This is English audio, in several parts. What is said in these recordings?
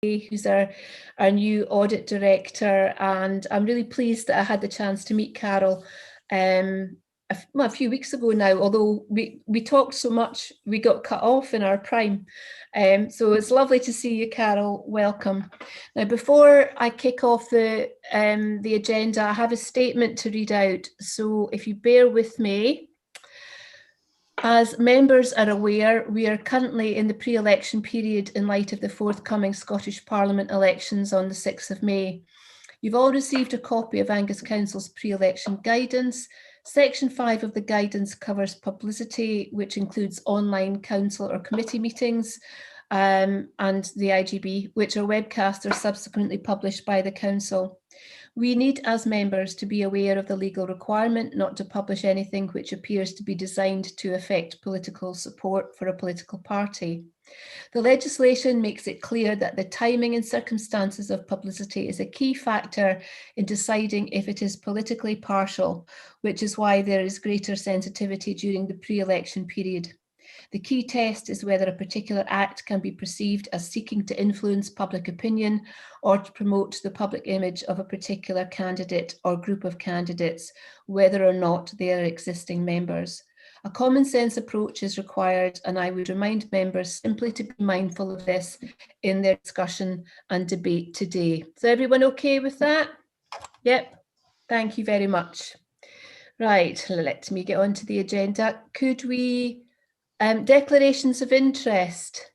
who's our new audit director, and I'm really pleased that I had the chance to meet Carol a few weeks ago now, although we talked so much we got cut off in our prime. So it's lovely to see you, Carol. Welcome. Now, before I kick off the agenda, I have a statement to read out, so if you bear with me. As members are aware, we are currently in the pre-election period in light of the forthcoming Scottish Parliament elections on the 6th of May. You've all received a copy of Angus Council's pre-election guidance. Section 5 of the guidance covers publicity, which includes online council or committee meetings, and the IJB, which are webcast or subsequently published by the Council. We need, as members, to be aware of the legal requirement not to publish anything which appears to be designed to affect political support for a political party. The legislation makes it clear that the timing and circumstances of publicity is a key factor in deciding if it is politically partial, which is why there is greater sensitivity during the pre-election period. The key test is whether a particular act can be perceived as seeking to influence public opinion or to promote the public image of a particular candidate or group of candidates, whether or not they are existing members. A common sense approach is required, and I would remind members simply to be mindful of this in their discussion and debate today. Is everyone okay with that? Yep, thank you very much. Right, let me get on to the agenda. Could we declarations of interest?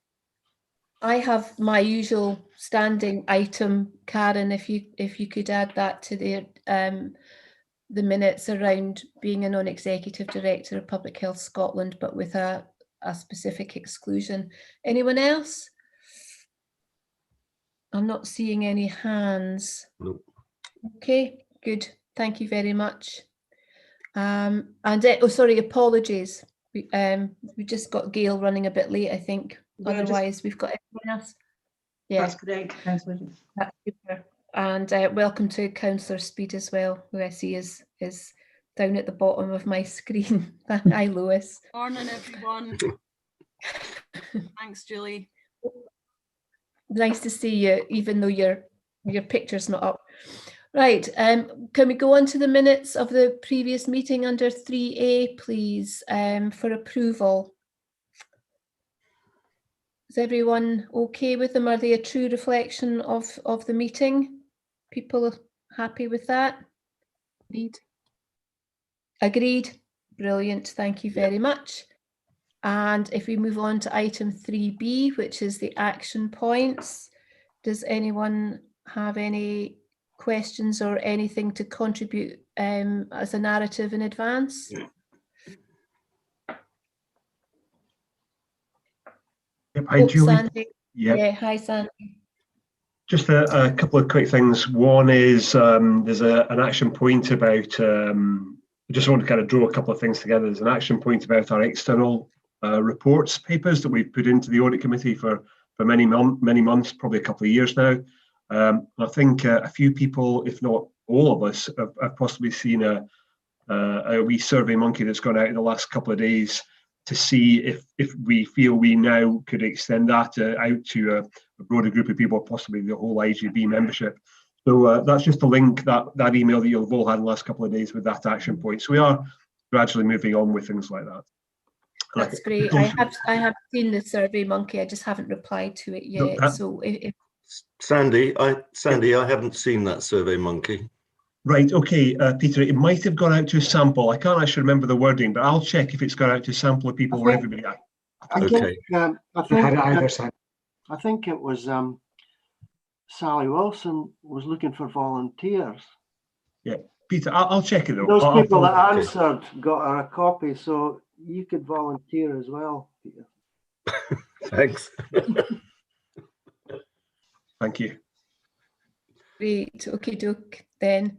I have my usual standing item. Karen, if you could add that to the minutes around being a non-executive director of Public Health Scotland, but with a specific exclusion. Anyone else? I'm not seeing any hands. Nope. Okay, good. Thank you very much. Oh, sorry, apologies. We just got Gail running a bit late, I think. Yeah, otherwise, we've got everyone else. Yeah, that's correct. Thanks, Bridget. That's super. And welcome to Councillor Speed as well, who I see is down at the bottom of my screen. Hi, Lewis. Morning, everyone. Thanks, Julie. Nice to see you, even though your picture's not up. Right, can we go on to the minutes of the previous meeting under 3A, please, for approval? Is everyone okay with them? Are they a true reflection of the meeting? People happy with that? Agreed. Agreed. Brilliant. Thank you very much. And if we move on to item 3B, which is the action points, does anyone have any questions or anything to contribute as a narrative in advance? Yep, hi, Julie. Sandy. Yep. Yeah, hi, Sandy. Just a couple of quick things. One is there's an action point about, I just want to kind of draw a couple of things together. There's an action point about our external reports papers that we've put into the audit committee for many months, probably a couple of years now. I think a few people, if not all of us, have possibly seen a wee survey monkey that's gone out in the last couple of days to see if we feel we now could extend that out to a broader group of people, possibly the whole IJB membership. So that's just a link, that email that you've all had in the last couple of days with that action point. So we are gradually moving on with things like that. That's great. I have seen the survey monkey. I just haven't replied to it yet. No, so if Sandy, I haven't seen that survey monkey. Right, okay, Peter, it might have gone out to a sample. I can't actually remember the wording, but I'll check if it's gone out to a sample of people or everybody. Okay. I think it was Sally Wilson was looking for volunteers. Yeah, Peter, I'll check it though. Those people that answered got her a copy, so you could volunteer as well, Peter. Thanks. Thank you. Great, okay, doke then.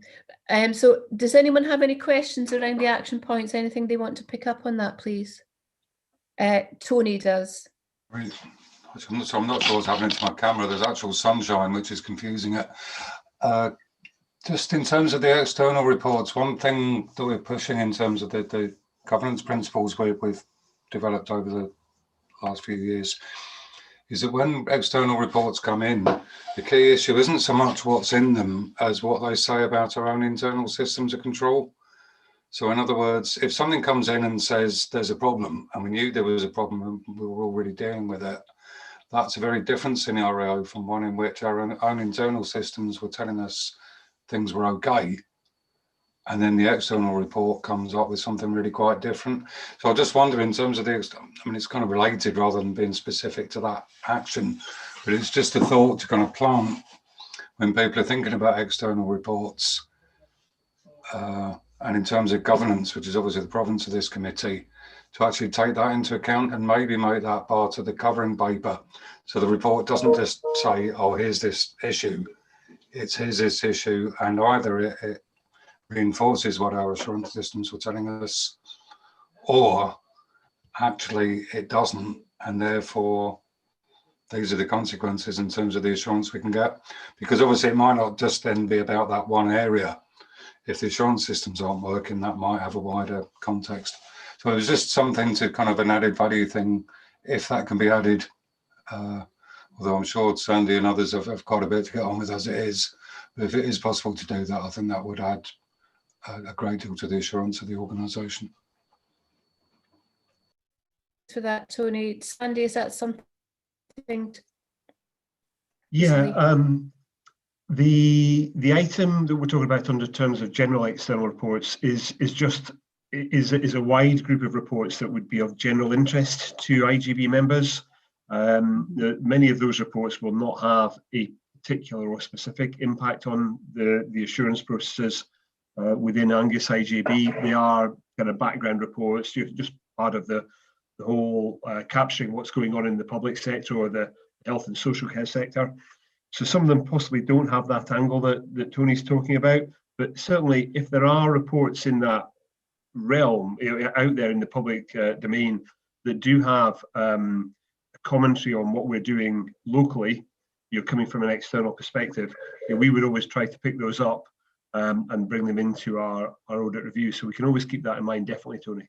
So does anyone have any questions around the action points? Anything they want to pick up on that, please? Tony does. Right. So I'm not sure what's happening to my camera. There's actual sunshine, which is confusing it. Just in terms of the external reports, one thing that we're pushing in terms of the governance principles we've developed over the last few years is that when external reports come in, the key issue isn't so much what's in them as what they say about our own internal systems of control. So in other words, if something comes in and says there's a problem, and we knew there was a problem and we were already dealing with it, that's a very different scenario from one in which our own internal systems were telling us things were okay. And then the external report comes up with something really quite different. So I just wonder, in terms of the, I mean, it's kind of related rather than being specific to that action, but it's just a thought to kind of plant when people are thinking about external reports. And in terms of governance, which is obviously the province of this committee, to actually take that into account and maybe make that part of the covering paper. So the report doesn't just say, oh, here's this issue. It's here's this issue, and either it reinforces what our assurance systems were telling us, or actually it doesn't, and therefore these are the consequences in terms of the assurance we can get. Because obviously it might not just then be about that one area. If the assurance systems aren't working, that might have a wider context. So it was just something to kind of an added value thing, if that can be added, although I'm sure Sandy and others have quite a bit to get on with as it is. But if it is possible to do that, I think that would add a great deal to the assurance of the organisation. For that, Tony. Sandy, is that something? Yeah, the item that we're talking about under terms of general external reports is a wide group of reports that would be of general interest to IJB members. Many of those reports will not have a particular or specific impact on the assurance processes within Angus IJB. They are kind of background reports, just part of the whole capturing what's going on in the public sector or the health and social care sector. So some of them possibly don't have that angle that Tony's talking about, but certainly if there are reports in that realm out there in the public domain that do have a commentary on what we're doing locally, coming from an external perspective, we would always try to pick those up and bring them into our audit review. So we can always keep that in mind, definitely, Tony.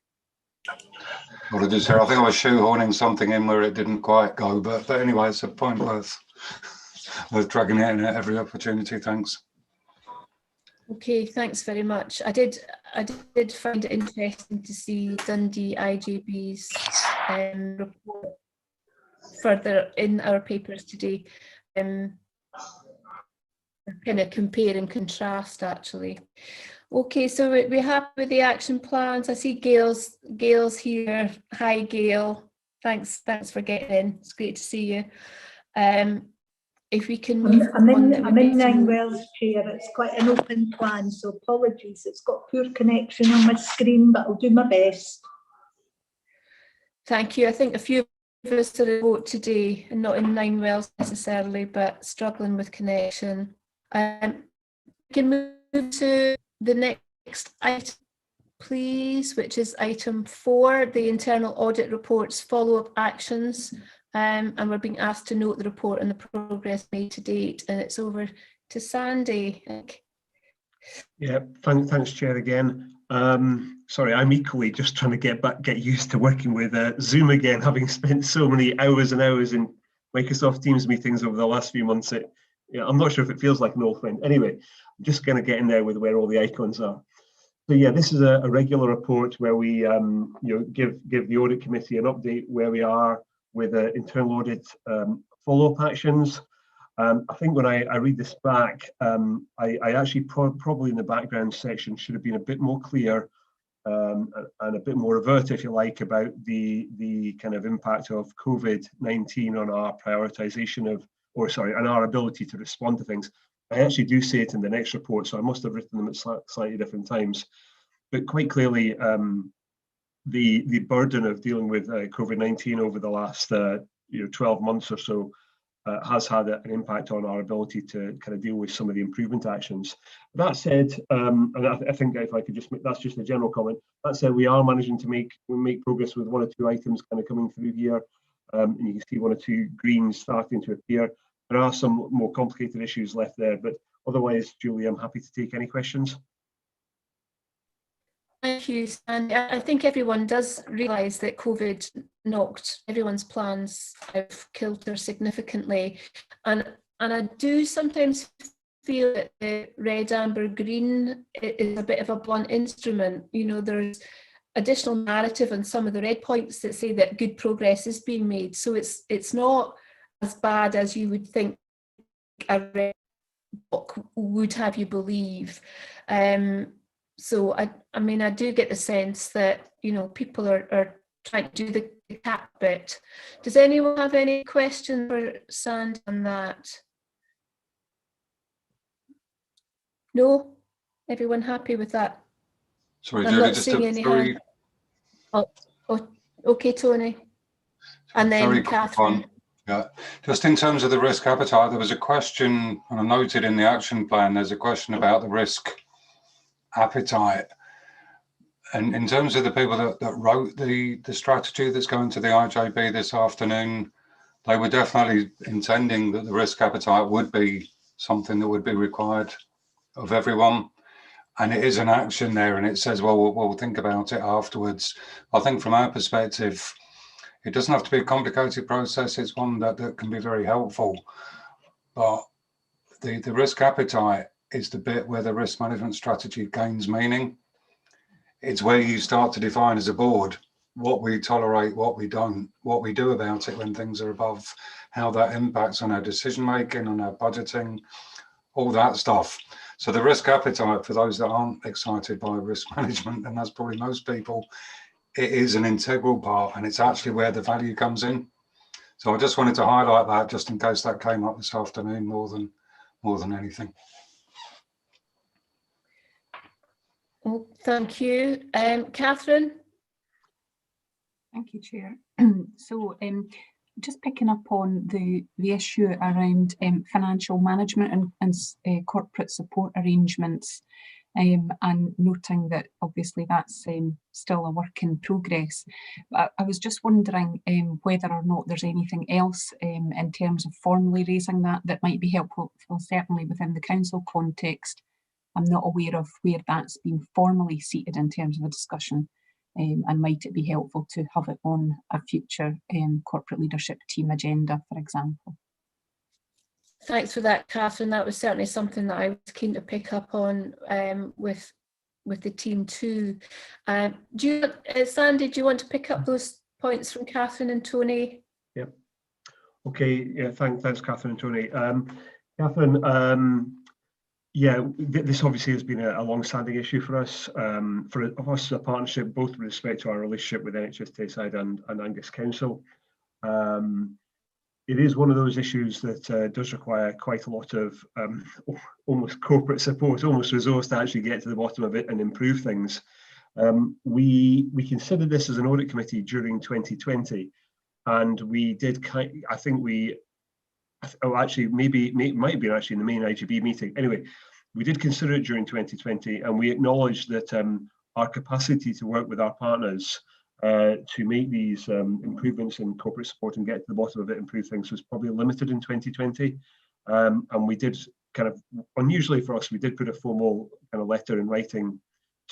What did you say? I think I was shoehorning something in where it didn't quite go, but anyway, it's a point worth dragging it in at every opportunity. Thanks. Okay, thanks very much. I did find it interesting to see Dundee IJB's report further in our papers today. Kind of compare and contrast, actually. Okay, so we're happy with the action plans. I see Gail's here. Hi, Gail. Thanks for getting in. It's great to see you. If we can move I'm in Nine Wells, Chair. It's quite an open plan, so apologies. It's got poor connection on my screen, but I'll do my best. Thank you. I think a few of us are remote today, and not in Nine Wells necessarily, but struggling with connection. We can move to the next item, please, which is item 4, the internal audit reports follow-up actions. And we're being asked to note the report and the progress made to date. And it's over to Sandy. Yeah, thanks, Chair, again. Sorry, I'm equally just trying to get used to working with Zoom again, having spent so many hours and hours in Microsoft Teams meetings over the last few months. I'm not sure if it feels like an old friend. Anyway, I'm just going to get in there with where all the icons are. So yeah, this is a regular report where we give the audit committee an update where we are with internal audit follow-up actions. I think when I read this back, I actually probably in the background section should have been a bit more clear and a bit more overt, if you like, about the kind of impact of COVID-19 on our prioritization on our ability to respond to things. I actually do say it in the next report, so I must have written them at slightly different times. But quite clearly, the burden of dealing with COVID-19 over the last 12 months or so has had an impact on our ability to kind of deal with some of the improvement actions. That said, and I think if I could just make, that's just a general comment. That said, we are managing to make progress with 1 or 2 items kind of coming through here, and you can see 1 or 2 greens starting to appear. There are some more complicated issues left there, but otherwise, Julie, I'm happy to take any questions. Thank you, Sandy. I think everyone does realise that COVID knocked everyone's plans out of kilter significantly. And I do sometimes feel that the red, amber, green is a bit of a blunt instrument. You know, there's additional narrative on some of the red points that say that good progress is being made. So it's not as bad as you would think a red book would have you believe. So I mean, I do get the sense that, you know, people are trying to do the cat bit. Does anyone have any questions for Sandy on that? No? Everyone happy with that? Sorry, I'm Julie, not just seeing a any very, hand. Oh, okay, Tony. And then very quick Catherine. one. Yeah, just in terms of the risk appetite, there was a question, and I noted in the action plan, there's a question about the risk appetite. And in terms of the people that wrote the strategy that's going to the IJB this afternoon, they were definitely intending that the risk appetite would be something that would be required of everyone. And it is an action there, and it says, well, we'll think about it afterwards. I think from our perspective, it doesn't have to be a complicated process. It's one that can be very helpful. But the risk appetite is the bit where the risk management strategy gains meaning. It's where you start to define as a board what we tolerate, what we don't, what we do about it when things are above, how that impacts on our decision making, on our budgeting, all that stuff. So the risk appetite, for those that aren't excited by risk management, and that's probably most people, it is an integral part, and it's actually where the value comes in. So I just wanted to highlight that, just in case that came up this afternoon more than anything. Oh, thank you. Catherine? Thank you, Chair. So just picking up on the issue around financial management and corporate support arrangements, and noting that obviously that's still a work in progress. I was just wondering whether or not there's anything else in terms of formally raising that might be helpful, certainly within the council context. I'm not aware of where that's been formally seated in terms of a discussion, and might it be helpful to have it on a future corporate leadership team agenda, for example. Thanks for that, Catherine. That was certainly something that I was keen to pick up on with the team too. Sandy, do you want to pick up those points from Catherine and Tony? Yep. Okay. Yeah. Thanks, Catherine and Tony. Catherine. Yeah, this obviously has been a long-standing issue for us. For us as a partnership, both with respect to our relationship with NHS Tayside and Angus Council. It is one of those issues that does require quite a lot of almost corporate support, almost resource to actually get to the bottom of it and improve things. We considered this as an audit committee during 2020, and we did. I think we. Oh, actually, maybe it might have been actually in the main IJB meeting. Anyway, we did consider it during 2020, and we acknowledged that our capacity to work with our partners to make these improvements in corporate support and get to the bottom of it, improve things, was probably limited in 2020. And we did kind of, unusually for us, we did put a formal kind of letter in writing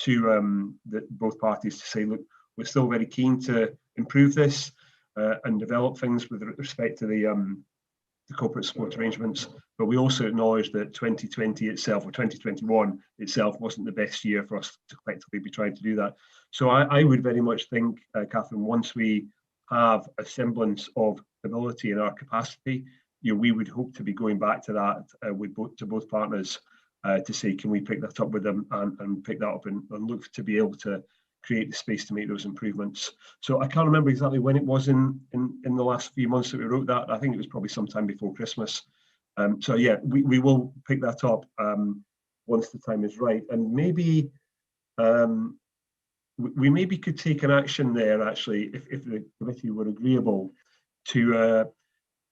to both parties to say, look, we're still very keen to improve this and develop things with respect to the corporate support arrangements, but we also acknowledge that 2020 itself, or 2021 itself, wasn't the best year for us to collectively be trying to do that. So I would very much think, Catherine, once we have a semblance of ability in our capacity, we would hope to be going back to that with both partners to say, can we pick that up with them and pick that up and look to be able to create the space to make those improvements. So I can't remember exactly when it was in the last few months that we wrote that. I think it was probably sometime before Christmas. So yeah, we will pick that up once the time is right. And maybe we maybe could take an action there, actually, if the committee were agreeable to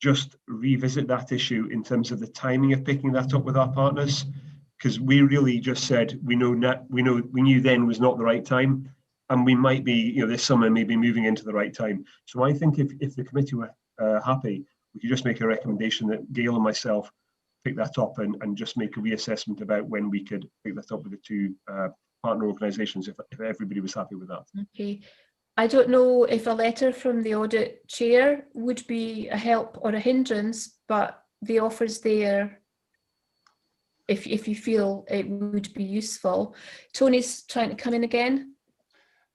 just revisit that issue in terms of the timing of picking that up with our partners, because we really just said we knew then was not the right time. And we might be, this summer, maybe moving into the right time. So I think if the committee were happy, we could just make a recommendation that Gail and myself pick that up and just make a reassessment about when we could pick that up with the two partner organisations, if everybody was happy with that. Okay. I don't know if a letter from the audit chair would be a help or a hindrance, but the offer's there if you feel it would be useful. Tony's trying to come in again.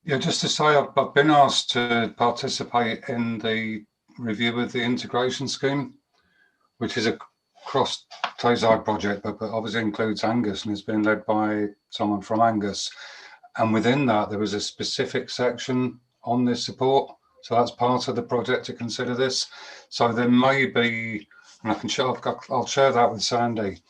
Yeah, just to say, I've been asked to participate in the review of the integration scheme, which is a cross Tayside project, but obviously includes Angus and is being led by someone from Angus. And within that, there was a specific section on this support. So that's part of the project to consider this. So there may be, and I'll share that with Sandy,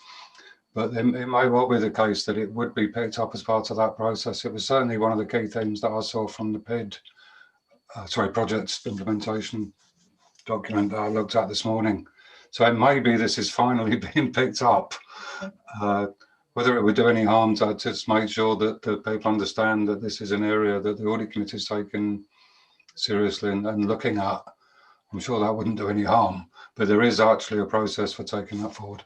but it may well be the case that it would be picked up as part of that process. It was certainly one of the key themes that I saw from the PID, project implementation document that I looked at this morning. So it may be this is finally being picked up. Whether it would do any harm to just make sure that people understand that this is an area that the audit committee is taking seriously and looking at, I'm sure that wouldn't do any harm, but there is actually a process for taking that forward.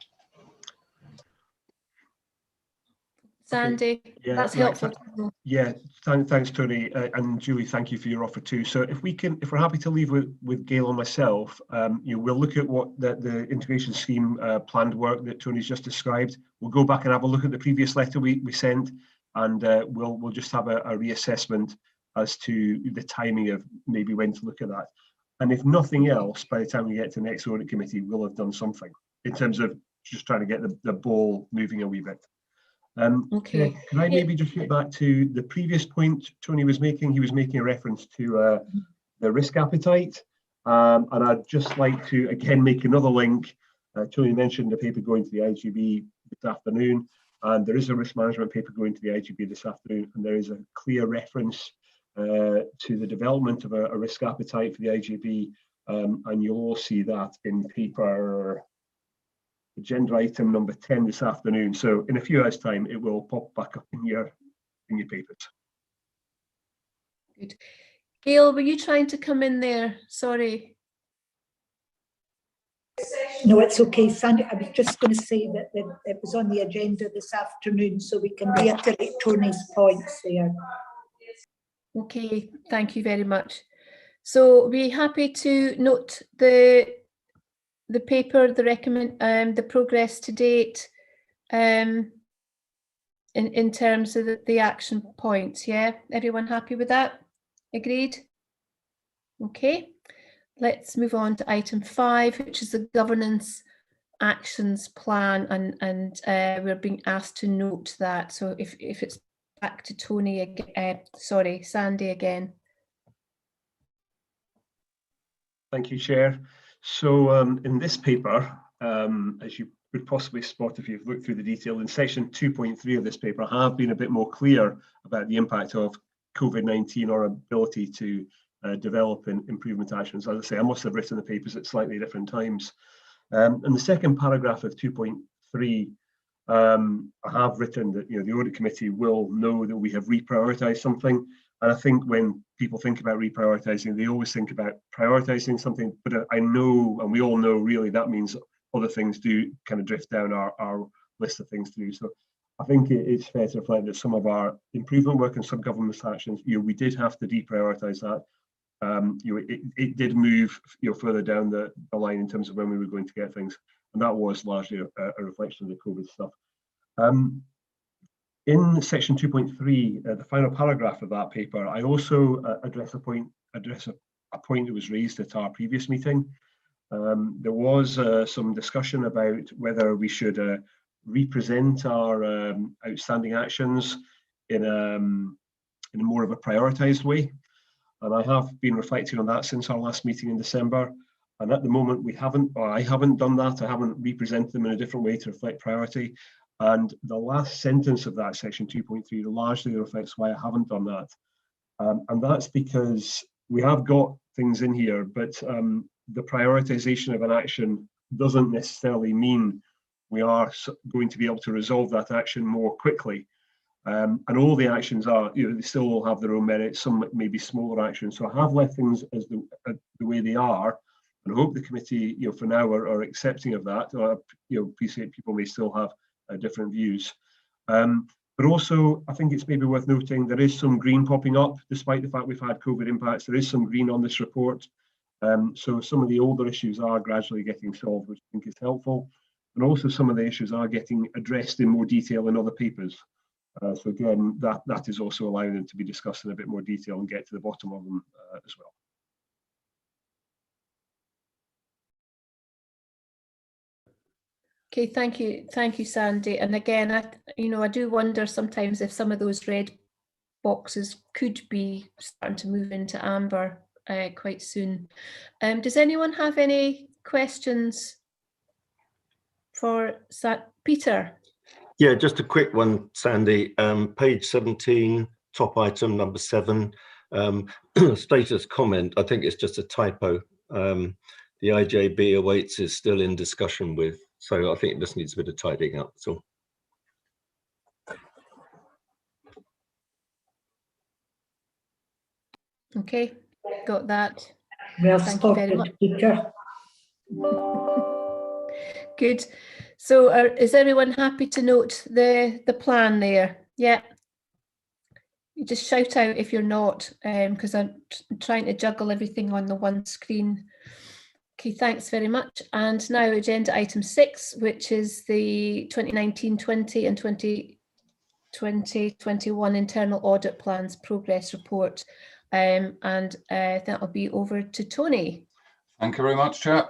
Sandy, Yeah, that's right, helpful. Yeah, thanks, Tony, and Julie. Thank you for your offer too. So, if we're happy to leave with Gail and myself, we'll look at what the integration scheme planned work that Tony's just described. We'll go back and have a look at the previous letter we sent, and we'll just have a reassessment as to the timing of maybe when to look at that. And if nothing else, by the time we get to the next audit committee, we'll have done something in terms of just trying to get the ball moving a wee bit. Okay. Can I maybe just get back to the previous point Tony was making? He was making a reference to the risk appetite, and I'd just like to again make another link. Tony mentioned the paper going to the IJB this afternoon, and there is a risk management paper going to the IJB this afternoon, and there is a clear reference to the development of a risk appetite for the IJB, and you'll all see that in paper agenda item number 10 this afternoon. So in a few hours' time, it will pop back up in your papers. Good. Gail, were you trying to come in there? Sorry. No, it's okay, Sandy. I was just going to say that it was on the agenda this afternoon, so we can reiterate Tony's points there. Okay, thank you very much. So we're happy to note the paper, the progress to date, in terms of the action points. Yeah, everyone happy with that? Agreed? Okay, let's move on to item 5, which is the governance actions plan, and we're being asked to note that. So if it's back to Tony again, sorry, Sandy again. Thank you, Chair. So in this paper, as you would possibly spot if you've looked through the detail, in section 2.3 of this paper, I have been a bit more clear about the impact of COVID-19 on our ability to develop improvement actions. As I say, I must have written the papers at slightly different times. In the second paragraph of 2.3, I have written that the audit committee will know that we have reprioritised something. And I think when people think about reprioritising, they always think about prioritising something. But I know, and we all know, really, that means other things do kind of drift down our list of things to do. So I think it's fair to reflect that some of our improvement work and some government actions, we did have to deprioritise that. It did move further down the line in terms of when we were going to get things, and that was largely a reflection of the COVID stuff. In section 2.3, the final paragraph of that paper, I also address a point that was raised at our previous meeting. There was some discussion about whether we should represent our outstanding actions in more of a prioritised way. And I have been reflecting on that since our last meeting in December. And at the moment, I haven't done that. I haven't represented them in a different way to reflect priority. And the last sentence of that section 2.3 largely reflects why I haven't done that. And that's because we have got things in here, but the prioritization of an action doesn't necessarily mean we are going to be able to resolve that action more quickly. And all the actions are, they still all have their own merits. Some may be smaller actions. So I have left things as the way they are, and I hope the committee, for now, are accepting of that. Appreciate people may still have different views. But also, I think it's maybe worth noting there is some green popping up, despite the fact we've had COVID impacts. There is some green on this report. So some of the older issues are gradually getting solved, which I think is helpful. And also some of the issues are getting addressed in more detail in other papers. So again, that is also allowing them to be discussed in a bit more detail and get to the bottom of them as well. Okay, thank you, Sandy. And again, I do wonder sometimes if some of those red boxes could be starting to move into amber quite soon. Does anyone have any questions for Peter? Yeah, just a quick one, Sandy. Page 17, top item number 7, status comment. I think it's just a typo. The IJB awaits is still in discussion with, so I think it just needs a bit of tidying up. So. Okay, got that. Well Thank you very spotted, much. Peter. Good. So is everyone happy to note the plan there? Yeah. You just shout out if you're not, because I'm trying to juggle everything on the one screen. Okay, thanks very much. And now agenda item 6, which is the 2019-20 and 2020-21 internal audit plans progress report. And that'll be over to Tony. Thank you very much, Chair.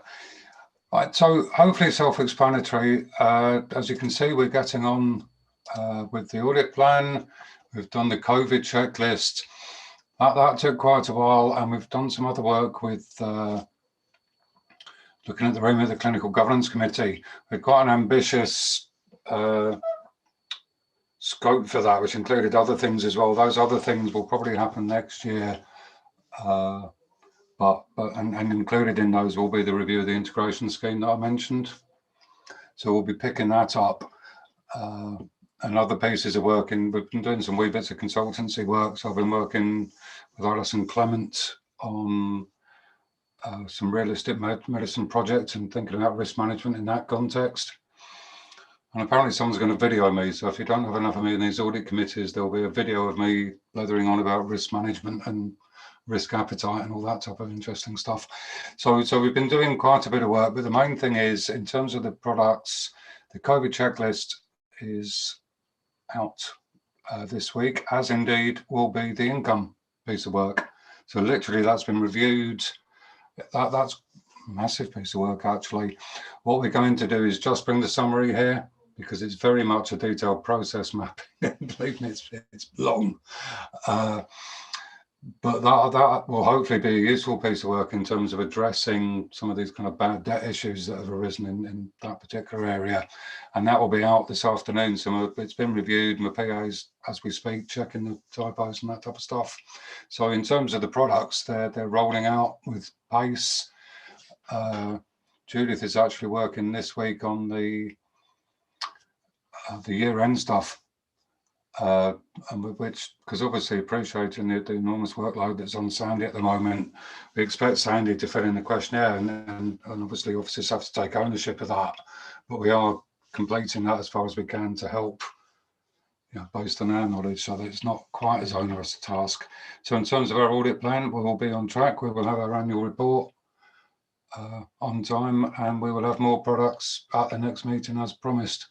Right, so hopefully self-explanatory. As you can see, we're getting on with the audit plan. We've done the COVID checklist. That took quite a while, and we've done some other work with looking at the remit of the Clinical Governance Committee. We've got an ambitious scope for that, which included other things as well. Those other things will probably happen next year. And included in those will be the review of the integration scheme that I mentioned. So we'll be picking that up. And other pieces of work, and we've been doing some wee bits of consultancy work. So I've been working with Alison Clement on some realistic medicine projects and thinking about risk management in that context. And apparently someone's going to video me. So if you don't have enough of me in these audit committees, there'll be a video of me blethering on about risk management and risk appetite and all that type of interesting stuff. So we've been doing quite a bit of work, but the main thing is in terms of the products, the COVID checklist is out this week, as indeed will be the income piece of work. So literally that's been reviewed. That's a massive piece of work actually. What we're going to do is just bring the summary here because it's very much a detailed process mapping. Believe me, it's long. But that will hopefully be a useful piece of work in terms of addressing some of these kind of bad debt issues that have arisen in that particular area. And that will be out this afternoon. So it's been reviewed. My PA's, as we speak, checking the typos and that type of stuff. So in terms of the products, they're rolling out with pace. Judith is actually working this week on the year-end stuff. And which, because obviously appreciating the enormous workload that's on Sandy at the moment, we expect Sandy to fill in the questionnaire and obviously officers have to take ownership of that, but we are completing that as far as we can to help, based on our knowledge, so that it's not quite as onerous a task. So in terms of our audit plan, we will be on track. We will have our annual report on time, and we will have more products at the next meeting as promised.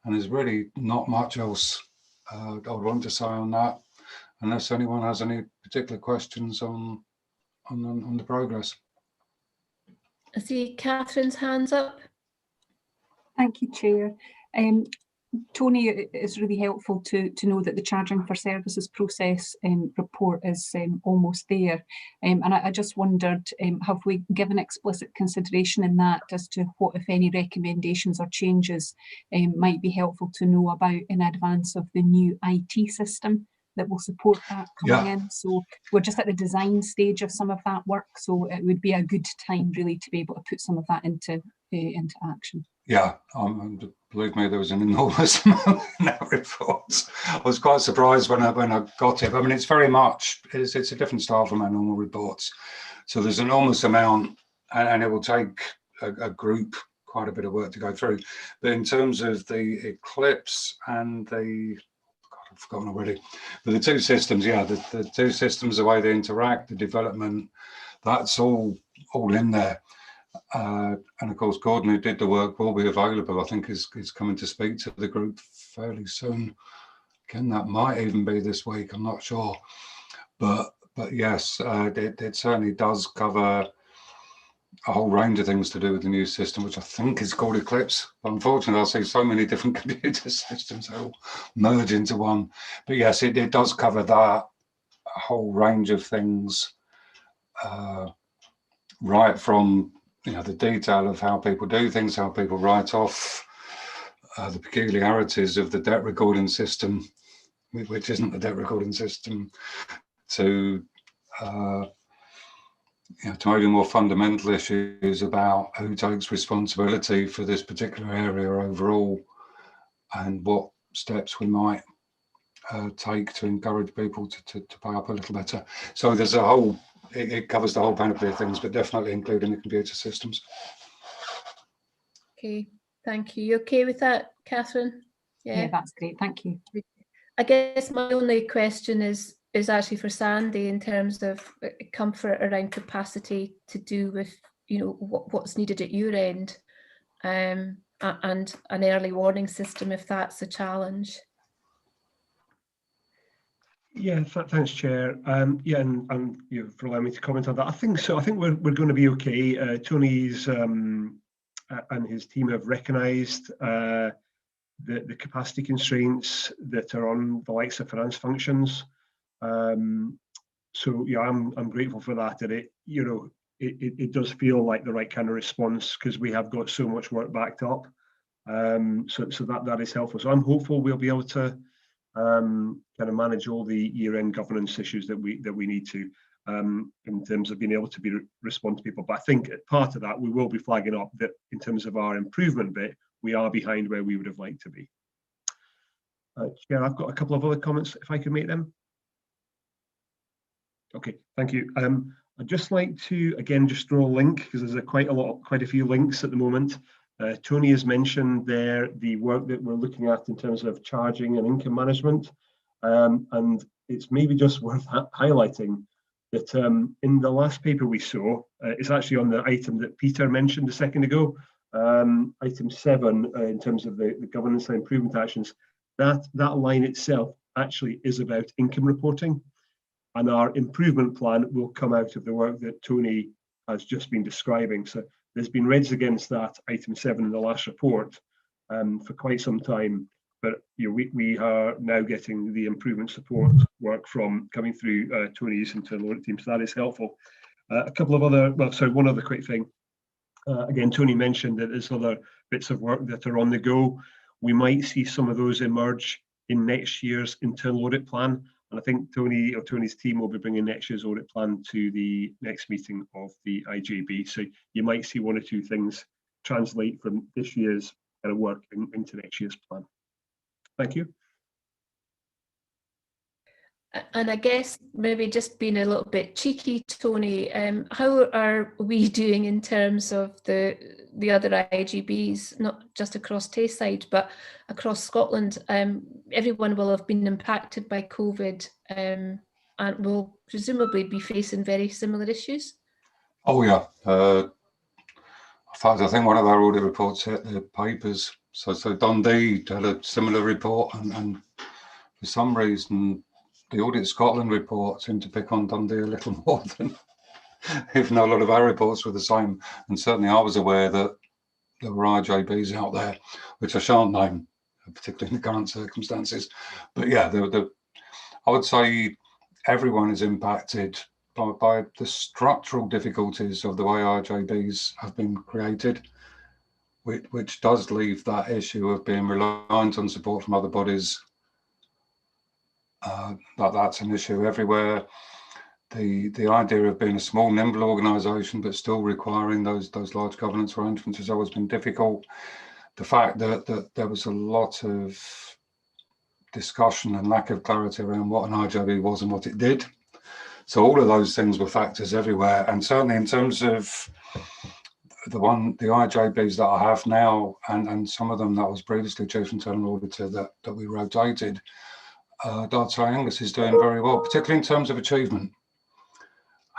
And there's really not much else I would want to say on that, unless anyone has any particular questions on the progress. I see Catherine's hands up. Thank you, Chair. Tony, it's really helpful to know that the charging for services process report is almost there. And I just wondered, have we given explicit consideration in that as to what, if any, recommendations or changes might be helpful to know about in advance of the new IT system that will support that coming in? So we're just at the design stage of some of that work. So it would be a good time really to be able to put some of that into action. Yeah, believe me, there was an enormous amount in that report. I was quite surprised when I got it. I mean, it's very much, it's a different style from our normal reports. So there's an enormous amount, and it will take a group quite a bit of work to go through. But in terms of the Eclipse and the, I've forgotten already. But the two systems, yeah, the two systems, the way they interact, the development, that's all in there. And of course, Gordon, who did the work, will be available. I think is coming to speak to the group fairly soon. Again, that might even be this week. I'm not sure, but yes, it certainly does cover a whole range of things to do with the new system, which I think is called Eclipse. But unfortunately, I see so many different computer systems that all merge into one. But yes, it does cover that, a whole range of things, right from the detail of how people do things, how people write off, the peculiarities of the debt recording system, which isn't the debt recording system, to to maybe more fundamental issues about who takes responsibility for this particular area overall, and what steps we might take to encourage people to pay up a little better. So there's a whole, it covers the whole panoply of things, but definitely including the computer systems. Okay, thank you. You okay with that, Catherine? Yeah, that's great. Thank you. I guess my only question is actually for Sandy in terms of comfort around capacity to do with what's needed at your end, and an early warning system if that's a challenge. Yeah, thanks, Chair. Yeah, and you for allowing me to comment on that. I think so. I think we're going to be okay. Tony's and his team have recognised the capacity constraints that are on the likes of finance functions. So yeah, I'm grateful for that. And it does feel like the right kind of response because we have got so much work backed up. So that is helpful. So I'm hopeful we'll be able to kind of manage all the year-end governance issues that we need to in terms of being able to respond to people. But I think part of that we will be flagging up that in terms of our improvement bit, we are behind where we would have liked to be. Chair, I've got a couple of other comments if I could make them. Okay, thank you. I'd just like to again just draw a link because there's quite a few links at the moment. Tony has mentioned there the work that we're looking at in terms of charging and income management, and it's maybe just worth highlighting that in the last paper we saw, it's actually on the item that Peter mentioned a second ago, item 7 in terms of the governance and improvement actions. That line itself actually is about income reporting, and our improvement plan will come out of the work that Tony has just been describing. So there's been reds against that item 7 in the last report for quite some time, but we are now getting the improvement support work from coming through Tony's internal audit team, so that is helpful. A couple of other, one other quick thing. Again, Tony mentioned that there's other bits of work that are on the go. We might see some of those emerge in next year's internal audit plan. And I think Tony or Tony's team will be bringing next year's audit plan to the next meeting of the IJB. So you might see one or two things translate from this year's kind of work into next year's plan. Thank you. And I guess maybe just being a little bit cheeky, Tony, how are we doing in terms of the other IJBs, not just across Tayside, but across Scotland? Everyone will have been impacted by COVID and will presumably be facing very similar issues. Oh yeah. In fact, I think one of our audit reports hit the papers. So Dundee had a similar report, and for some reason, the Audit Scotland report seemed to pick on Dundee a little more than, even though a lot of our reports were the same. And certainly I was aware that there were IJBs out there, which I shan't name, particularly in the current circumstances. But yeah, I would say everyone is impacted by the structural difficulties of the way IJBs have been created, which does leave that issue of being reliant on support from other bodies. That's an issue everywhere. The idea of being a small, nimble organisation but still requiring those large governance arrangements has always been difficult. The fact that there was a lot of discussion and lack of clarity around what an IJB was and what it did. So all of those things were factors everywhere. And certainly in terms of the IJBs that I have now, and some of them that was previously Chief Internal Auditor that we rotated, I'd say Angus is doing very well, particularly in terms of achievement.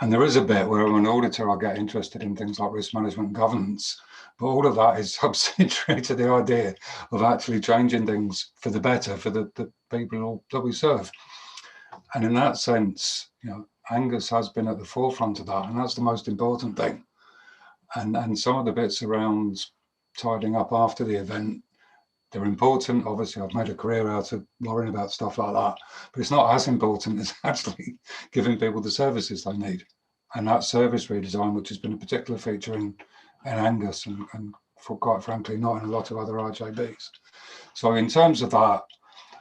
And there is a bit where I'm an auditor, I get interested in things like risk management and governance, but all of that is subsidiary to the idea of actually changing things for the better for the people that we serve. And in that sense, you know, Angus has been at the forefront of that, and that's the most important thing. And some of the bits around tidying up after the event, they're important. Obviously, I've made a career out of worrying about stuff like that, but it's not as important as actually giving people the services they need. And that service redesign, which has been a particular feature in Angus and for quite frankly, not in a lot of other IJBs. So in terms of that,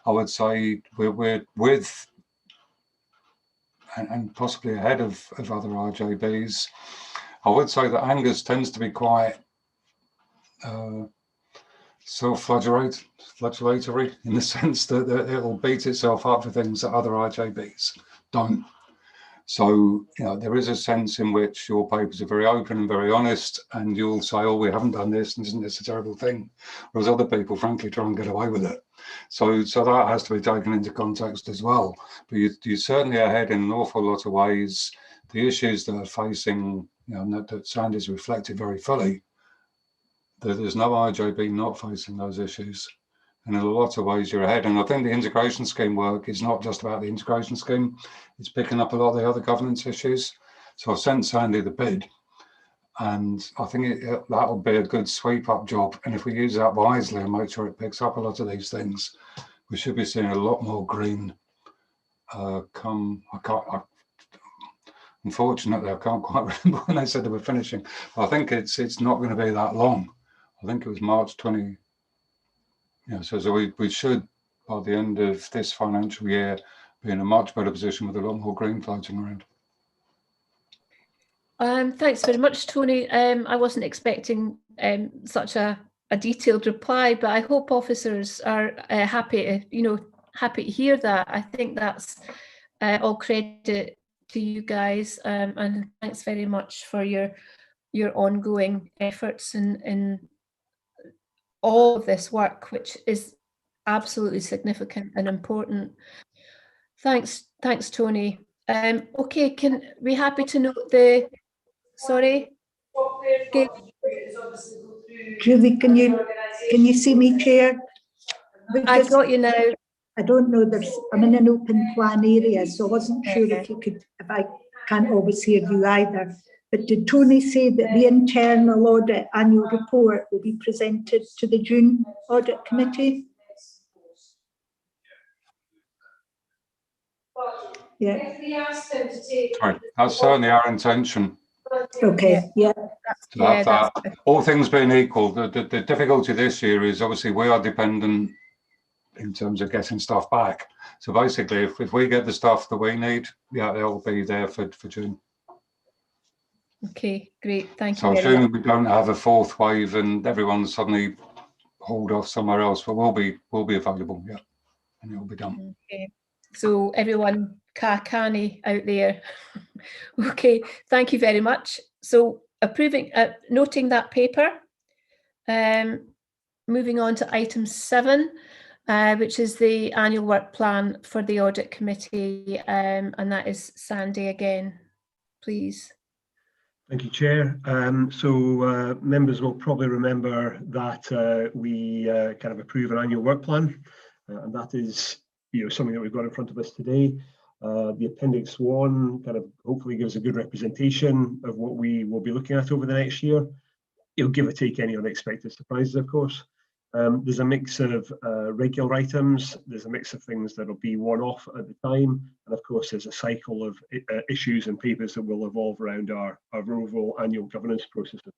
I would say we're with and possibly ahead of other IJBs. I would say that Angus tends to be quite self-flagellatory in the sense that it will beat itself up for things that other IJBs don't. So, you know, there is a sense in which your papers are very open and very honest, and you'll say, oh, we haven't done this, and isn't this a terrible thing? Whereas other people, frankly, try and get away with it. So that has to be taken into context as well. But you're certainly ahead in an awful lot of ways. The issues that are facing, you know, that Sandy's reflected very fully, there's no IJB not facing those issues. And in a lot of ways you're ahead. And I think the integration scheme work is not just about the integration scheme, it's picking up a lot of the other governance issues. So I've sent Sandy the bid, and I think that'll be a good sweep up job. And if we use that wisely and make sure it picks up a lot of these things, we should be seeing a lot more green unfortunately, I can't quite remember when they said they were finishing. But I think it's not going to be that long. I think it was March 20. Yeah, so we should, by the end of this financial year, be in a much better position with a lot more green floating around. Thanks very much, Tony. I wasn't expecting such a detailed reply, but I hope officers are happy to hear that. I think that's all credit to you guys, and thanks very much for your ongoing efforts in all of this work, which is absolutely significant and important. Thanks, Tony. Okay, can we happy to note the, sorry? Julie, can you see me, Chair? I've got you now. I don't know, I'm in an open plan area, so I wasn't sure if I can't always hear you either. But did Tony say that the internal audit annual report will be presented to the June audit committee? Yeah. Right. That's certainly our intention. Okay, yeah. To have that. All things being equal, the difficulty this year is obviously we are dependent in terms of getting stuff back. So basically, if we get the stuff that we need, yeah, they'll be there for June. Okay, great. Thank you. So assuming we don't have a fourth wave and everyone's suddenly hauled off somewhere else, but we'll be available, yeah, and it will be done. Okay. So everyone canny out there. Okay, thank you very much. So noting that paper, moving on to item 7, which is the annual work plan for the audit committee, and that is Sandy again, please. Thank you, Chair. So members will probably remember that we kind of approve an annual work plan, and that is something that we've got in front of us today. The Appendix 1 kind of hopefully gives a good representation of what we will be looking at over the next year. It'll give or take any unexpected surprises, of course. There's a mix of regular items, there's a mix of things that will be one-off at the time, and of course there's a cycle of issues and papers that will evolve around our overall annual governance processes.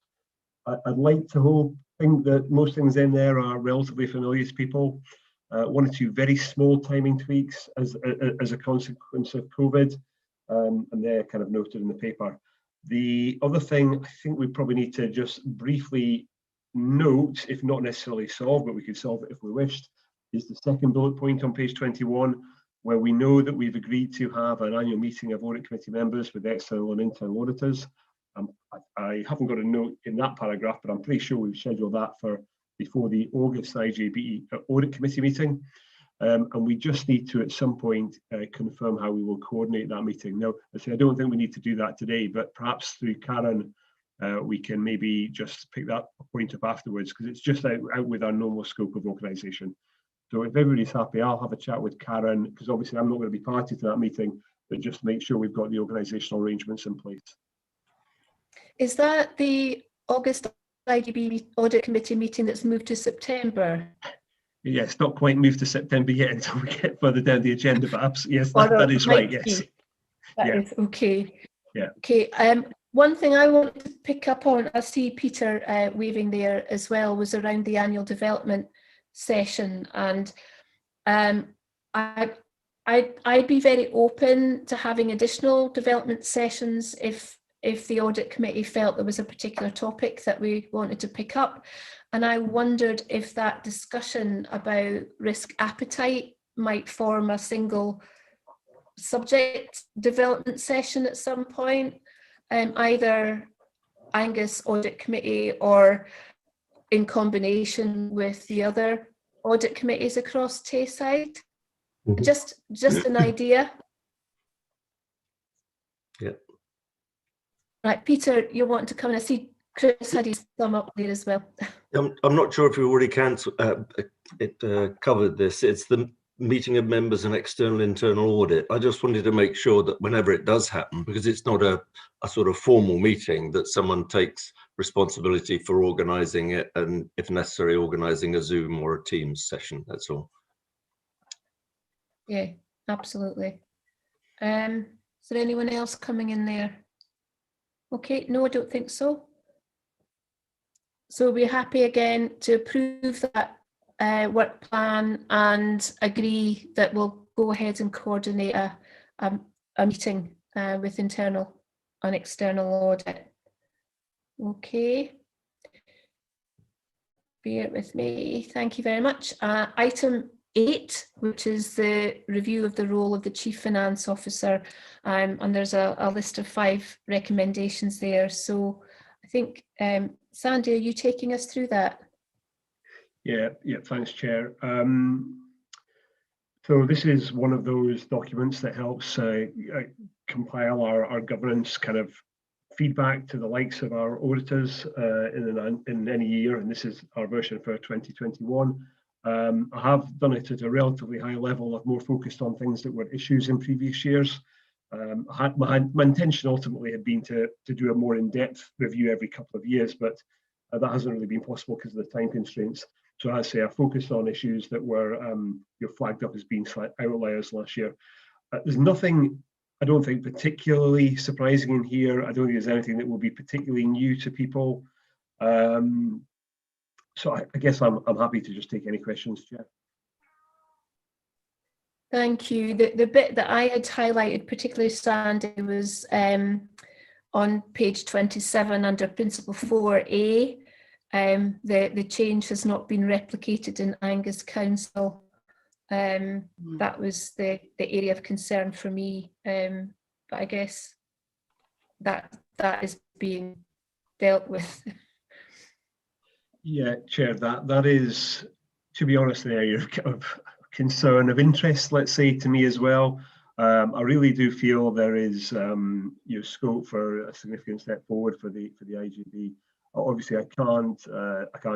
I'd like to think that most things in there are relatively familiar to people. 1 or 2 very small timing tweaks as a consequence of COVID, and they're kind of noted in the paper. The other thing I think we probably need to just briefly note, if not necessarily solve, but we could solve it if we wished, is the second bullet point on page 21, where we know that we've agreed to have an annual meeting of audit committee members with external and internal auditors. I haven't got a note in that paragraph, but I'm pretty sure we've scheduled that for before the August IJB audit committee meeting. And we just need to, at some point, confirm how we will coordinate that meeting. Now, I don't think we need to do that today, but perhaps through Karen, we can maybe just pick that point up afterwards, because it's just out with our normal scope of organisation. So if everybody's happy, I'll have a chat with Karen, because obviously I'm not going to be party to that meeting, but just make sure we've got the organisational arrangements in place. Is that the August IJB Audit Committee meeting that's moved to September? Yeah, it's not quite moved to September yet until we get further down the agenda, but yes, Oh, that is right, yes. That is okay. Yeah. Okay. One thing I wanted to pick up on, I see Peter waving there as well, was around the annual development session, and I'd be very open to having additional development sessions if the audit committee felt there was a particular topic that we wanted to pick up. And I wondered if that discussion about risk appetite might form a single subject development session at some point, either Angus Audit Committee or in combination with the other audit committees across Tayside. Mm-hmm. Just an idea. Yeah. Right, Peter, you want to come in? I see Chris had his thumb up there as well. I'm not sure if we already covered this. It's the meeting of members and external internal audit. I just wanted to make sure that whenever it does happen, because it's not a sort of formal meeting, that someone takes responsibility for organising it, and if necessary, organising a Zoom or a Teams session. That's all. Yeah, absolutely. Is there anyone else coming in there? Okay, no, I don't think so. So we're happy again to approve that work plan and agree that we'll go ahead and coordinate a meeting with internal and external audit. Okay. Bear with me. Thank you very much. Item 8, which is the review of the role of the Chief Finance Officer, and there's a list of 5 recommendations there. So I think, Sandy, are you taking us through that? Yeah, thanks, Chair. So this is one of those documents that helps compile our governance kind of feedback to the likes of our auditors in any year, and this is our version for 2021. I have done it at a relatively high level. I've more focused on things that were issues in previous years. My intention ultimately had been to do a more in-depth review every couple of years, but that hasn't really been possible because of the time constraints. So as I say, I focused on issues that were flagged up as being slight outliers last year. There's nothing, I don't think, particularly surprising in here. I don't think there's anything that will be particularly new to people. So I guess I'm happy to just take any questions, Chair. Thank you. The bit that I had highlighted, particularly Sandy, was on page 27 under Principle 4A. The change has not been replicated in Angus Council. That was the area of concern for me, but I guess that is being dealt with. Yeah, Chair, that is, to be honest, an area of concern, of interest, let's say, to me as well. I really do feel there is scope for a significant step forward for the IJB. Obviously, I can't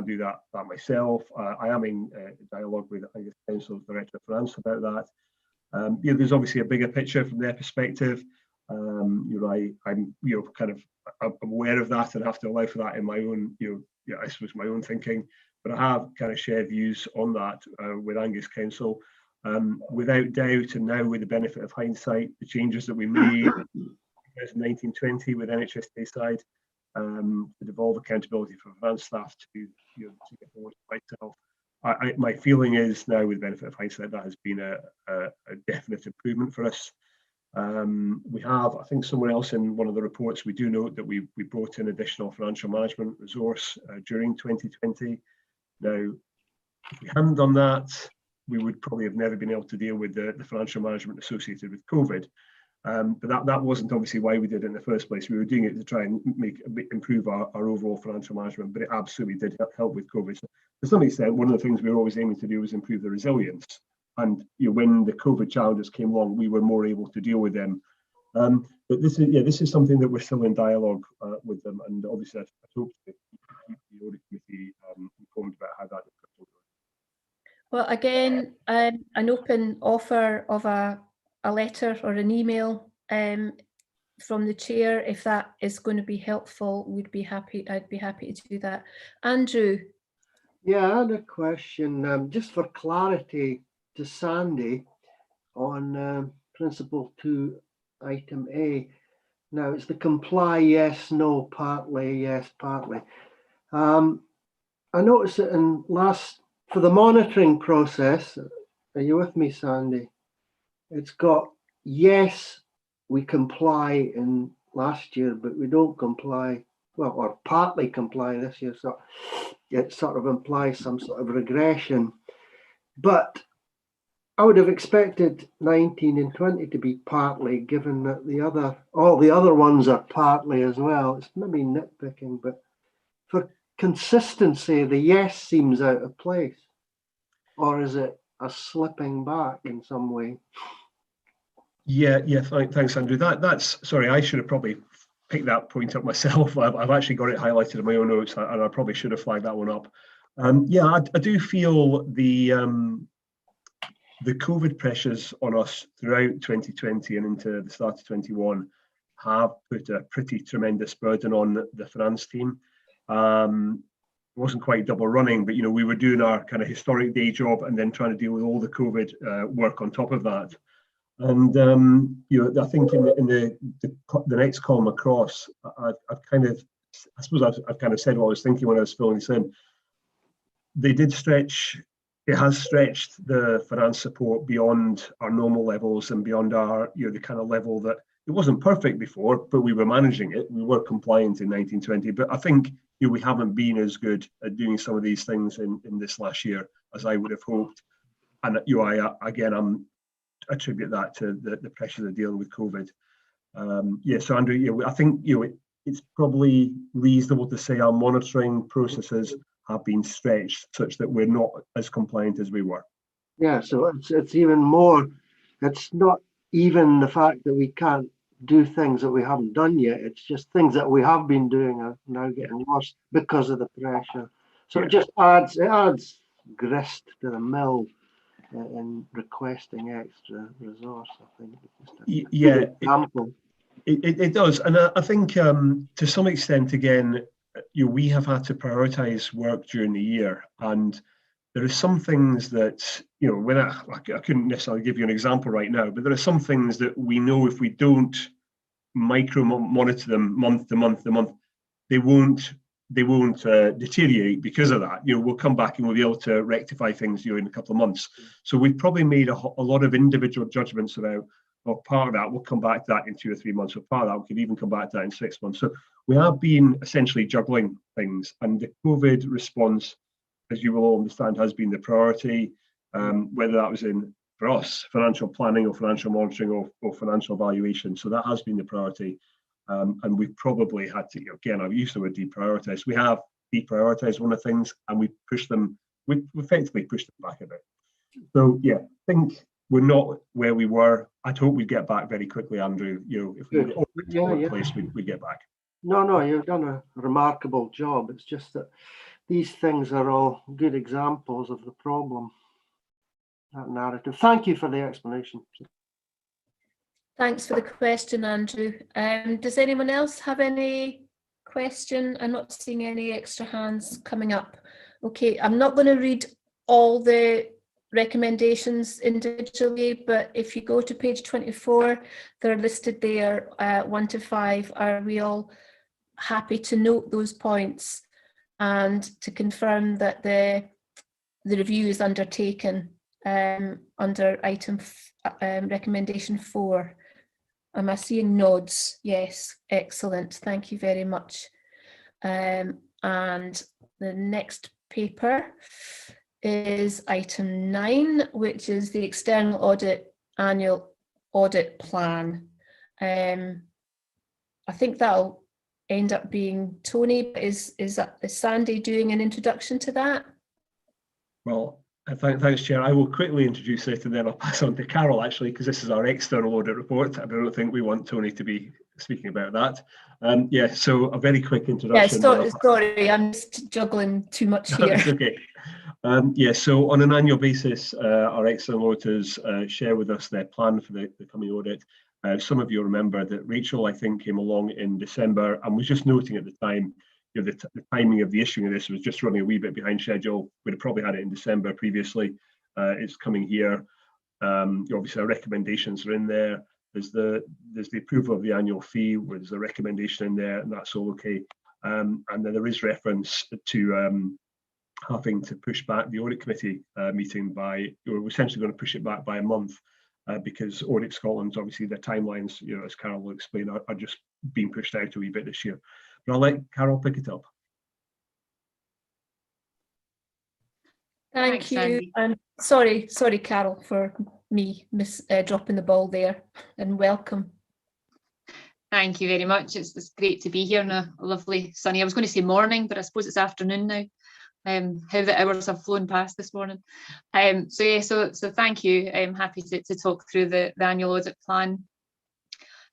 do that myself. I am in dialogue with Angus Council's Director of Finance about that. There's obviously a bigger picture from their perspective. I'm aware of that and have to allow for that in my own, I suppose, my own thinking. But I have kind of shared views on that with Angus Council. Without doubt, and now with the benefit of hindsight, the changes that we made in 2019-20 with NHS Tayside, to devolve accountability for finance staff to get forward myself. My feeling is now, with the benefit of hindsight, that has been a definite improvement for us. We have, I think, somewhere else in one of the reports, we do note that we brought in additional financial management resource during 2020. Now, if we hadn't done that, we would probably have never been able to deal with the financial management associated with COVID. But that wasn't obviously why we did it in the first place. We were doing it to try and improve our overall financial management, but it absolutely did help with COVID. So to some extent, one of the things we were always aiming to do was improve the resilience And when the COVID challenges came along, we were more able to deal with them. But this is something that we're still in dialogue with them, and obviously I hope to keep the audit committee informed about how that discussion goes. Well, again, an open offer of a letter or an email from the chair, if that is going to be helpful, I'd be happy to do that. Andrew. Yeah, I had a question, just for clarity to Sandy on Principle 2, Item A. Now, it's the comply, yes, no, partly, yes, partly. I noticed that for the monitoring process, are you with me, Sandy? It's got, yes, we comply in last year, but we don't comply, well, or partly comply this year. So it sort of implies some sort of regression. But I would have expected 19 and 20 to be partly, given that all the other ones are partly as well. It's maybe nitpicking, but for consistency, the yes seems out of place. Or is it a slipping back in some way? Yeah, thanks, Andrew. That's sorry, I should have probably picked that point up myself. I've actually got it highlighted in my own notes, and I probably should have flagged that one up. Yeah, I do feel the COVID pressures on us throughout 2020 and into the start of 21 have put a pretty tremendous burden on the finance team. It wasn't quite double running, but we were doing our kind of historic day job and then trying to deal with all the COVID work on top of that. And I think in the next column across, I've kind of said what I was thinking when I was filling this in. It has stretched the finance support beyond our normal levels and beyond our the kind of level that it wasn't perfect before, but we were managing it. We were compliant in 1920, but I think we haven't been as good at doing some of these things in this last year as I would have hoped. And I'm attribute that to the pressure of dealing with COVID. So Andrew, I think it's probably reasonable to say our monitoring processes have been stretched such that we're not as compliant as we were. Yeah, so it's even more. It's not even the fact that we can't do things that we haven't done yet. It's just things that we have been doing are now getting worse because of the pressure. So it just adds grist to the mill in requesting extra resource, I think. It does. And I think to some extent, again, we have had to prioritize work during the year. And there are some things that, when I couldn't necessarily give you an example right now, but there are some things that we know if we don't micro monitor them month to month, they won't deteriorate because of that. We'll come back and we'll be able to rectify things in a couple of months. So we've probably made a lot of individual judgments about, well, part of that we'll come back to that in 2 or 3 months, or part of that we could even come back to that in 6 months. So we have been essentially juggling things, and the COVID response, as you will all understand, has been the priority, whether that was for us, financial planning or financial monitoring or financial valuation. So that has been the priority. And we've probably had to, again, I've used the word deprioritize. We have deprioritized one of the things, and we've effectively pushed them back a bit. So yeah, I think we're not where we were. I'd hope we'd get back very quickly, Andrew. If we were all in place, we'd get back. No, you've done a remarkable job. It's just that these things are all good examples of the problem, that narrative. Thank you for the explanation. Thanks for the question, Andrew. Does anyone else have any question? I'm not seeing any extra hands coming up. Okay, I'm not going to read all the recommendations individually, but if you go to page 24, they're listed there, 1 to 5. Are we all happy to note those points and to confirm that the review is undertaken under item recommendation 4? Am I seeing nods? Yes, excellent. Thank you very much. And the next paper is item 9, which is the external audit annual audit plan. I think that'll end up being Tony, but is Sandy doing an introduction to that? Well, Thanks, Chair. I will quickly introduce it and then I'll pass on to Carol, actually, because this is our external audit report. I don't think we want Tony to be speaking about that. Yeah, so a very quick introduction. Yeah, sorry, I'm just juggling too much here. It's okay. Yeah, so on an annual basis, our external auditors share with us their plan for the coming audit. Some of you remember that Rachel, I think, came along in December and was just noting at the time, you know, the timing of the issuing of this was just running a wee bit behind schedule. We'd have probably had it in December previously. It's coming here. Obviously, our recommendations are in there. There's the approval of the annual fee, where there's a recommendation in there, and that's all okay. And then there is reference to having to push back the audit committee meeting by, we're essentially going to push it back by a month because Audit Scotland's obviously their timelines, you know, as Carol will explain, are just being pushed out a wee bit this year. But I'll let Carol pick it up. Thank you. And sorry, Carol, for me dropping the ball there, and welcome. Thank you very much. It's great to be here on a lovely sunny, I was going to say morning, but I suppose it's afternoon now. How the hours have flown past this morning. So thank you. I'm happy to talk through the annual audit plan.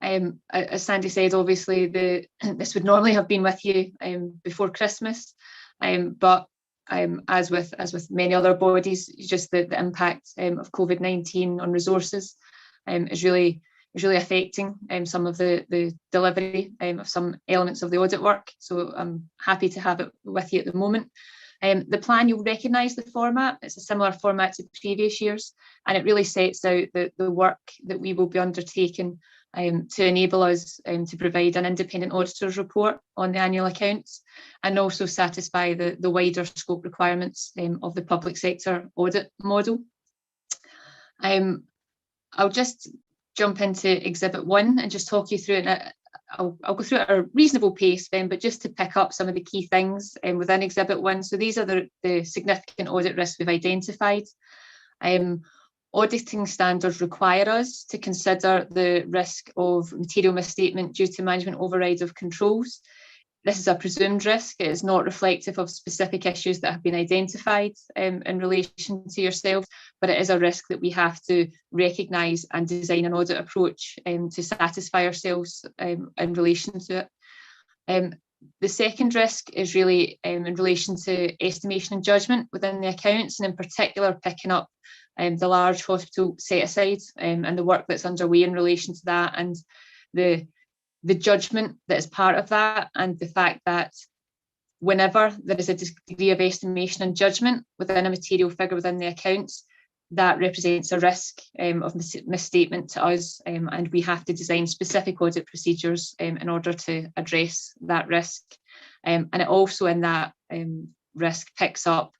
As Sandy said, obviously this would normally have been with you before Christmas, but as with many other bodies, just the impact of COVID-19 on resources is really affecting some of the delivery of some elements of the audit work. So I'm happy to have it with you at the moment. The plan, you'll recognise the format. It's a similar format to previous years, and it really sets out the work that we will be undertaking to enable us to provide an independent auditor's report on the annual accounts, and also satisfy the wider scope requirements of the public sector audit model. I'll just jump into Exhibit 1 and just talk you through it. I'll go through it at a reasonable pace then, but just to pick up some of the key things within Exhibit 1. So these are the significant audit risks we've identified. Auditing standards require us to consider the risk of material misstatement due to management override of controls. This is a presumed risk. It is not reflective of specific issues that have been identified in relation to yourself, but it is a risk that we have to recognise and design an audit approach to satisfy ourselves in relation to it. The second risk is really in relation to estimation and judgment within the accounts, and in particular picking up the large hospital set aside and the work that's underway in relation to that, and the judgment that is part of that, and the fact that whenever there is a degree of estimation and judgment within a material figure within the accounts, that represents a risk of misstatement to us, and we have to design specific audit procedures in order to address that risk. And it also in that risk picks up